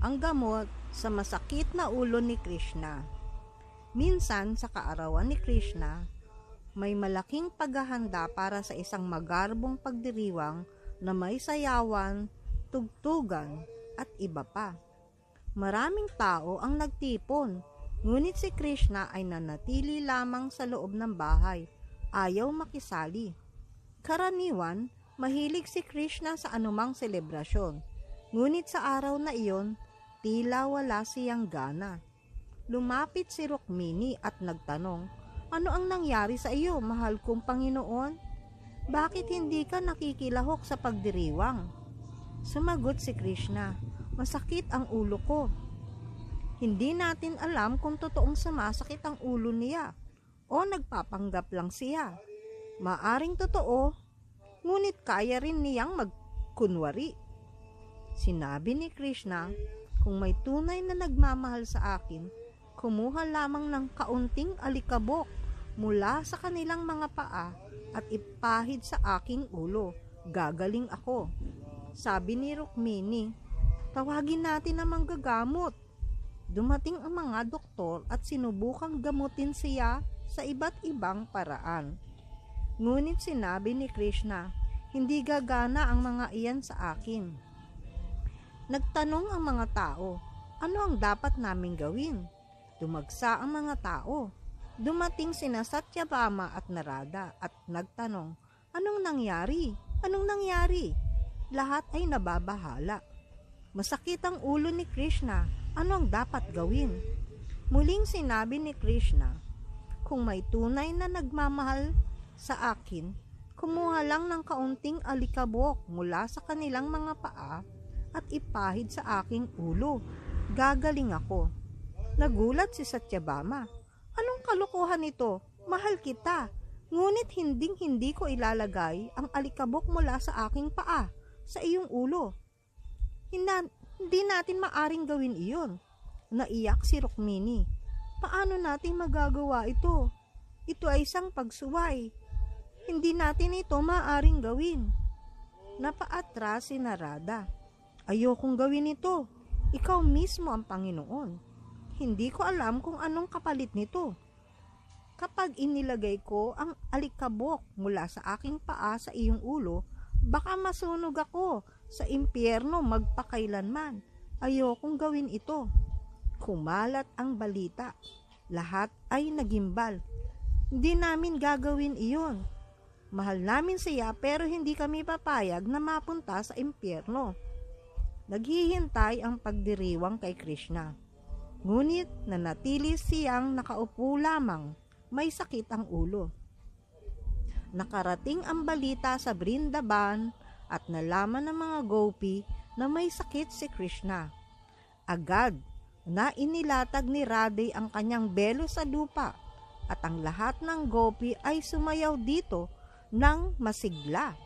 ang gamot sa masakit na ulo ni Krishna. Minsan sa kaarawan ni Krishna, may malaking paghahanda para sa isang magarbong pagdiriwang na may sayawan, tugtugan at iba pa. Maraming tao ang nagtipon, ngunit si Krishna ay nanatili lamang sa loob ng bahay, ayaw makisali. Karaniwan, mahilig si Krishna sa anumang selebrasyon, ngunit sa araw na iyon, tila wala siyang gana. Lumapit si Rukmini at nagtanong, "Ano ang nangyari sa iyo, mahal kong Panginoon? Bakit hindi ka nakikilahok sa pagdiriwang?" Sumagot si Krishna, "Masakit ang ulo ko." Hindi natin alam kung totoong sumasakit ang ulo niya o nagpapanggap lang siya. Maaring totoo, ngunit kaya rin niyang magkunwari. Sinabi ni Krishna, "Kung may tunay na nagmamahal sa akin, kumuha lamang ng kaunting alikabok mula sa kanilang mga paa at ipahid sa aking ulo. Gagaling ako." Sabi ni Rukmini, "Tawagin natin ang manggagamot." Dumating ang mga doktor at sinubukang gamutin siya sa iba't ibang paraan. Ngunit sinabi ni Krishna, "Hindi gagana ang mga iyan sa akin." Nagtanong ang mga tao, "Ano ang dapat naming gawin?" Dumagsa ang mga tao. Dumating sina Satyabhama at Narada at nagtanong, "Anong nangyari? Anong nangyari?" Lahat ay nababahala. Masakit ang ulo ni Krishna. Ano ang dapat gawin? Muling sinabi ni Krishna, "Kung may tunay na nagmamahal sa akin, kumuha lang ng kaunting alikabok mula sa kanilang mga paa at ipahid sa aking ulo. Gagaling ako." Nagulat si Satyabhama. "Anong kalokohan ito? Mahal kita. Ngunit hindi ko ilalagay ang alikabok mula sa aking paa sa iyong ulo. Hindi natin maaring gawin iyon." Naiyak si Rukmini. "Paano natin magagawa ito? Ito ay isang pagsuway. Hindi natin ito maaring gawin." Napaatras si Narada. "Ayokong gawin ito. Ikaw mismo ang Panginoon. Hindi ko alam kung anong kapalit nito. Kapag inilagay ko ang alikabok mula sa aking paa sa iyong ulo, baka masunog ako sa impyerno magpakailanman. Ayokong gawin ito." Kumalat ang balita. Lahat ay nagimbal. "Hindi namin gagawin iyon. Mahal namin siya pero hindi kami papayag na mapunta sa impyerno." Naghihintay ang pagdiriwang kay Krishna. Ngunit nanatili siyang nakaupo lamang, may sakit ang ulo. Nakarating ang balita sa Brindaban at nalaman ng mga gopi na may sakit si Krishna. Agad na inilatag ni Radhe ang kanyang belo sa lupa at ang lahat ng gopi ay sumayaw dito ng masigla.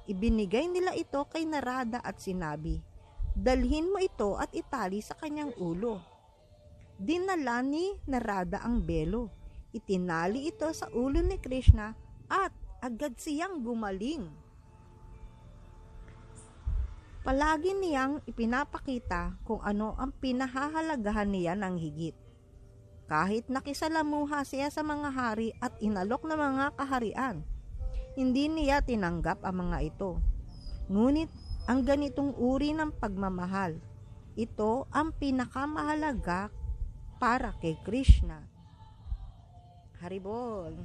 Ibinigay nila ito kay Narada at sinabi, "Dalhin mo ito at itali sa kanyang ulo." Dinala ni Narada ang belo. Itinali ito sa ulo ni Krishna at agad siyang gumaling. Palagi niyang ipinapakita kung ano ang pinahahalagahan niya ng higit. Kahit nakisalamuha siya sa mga hari at inalok na mga kaharian, hindi niya tinanggap ang mga ito. Ngunit ang ganitong uri ng pagmamahal, ito ang pinakamahalaga para kay Krishna. Haribol.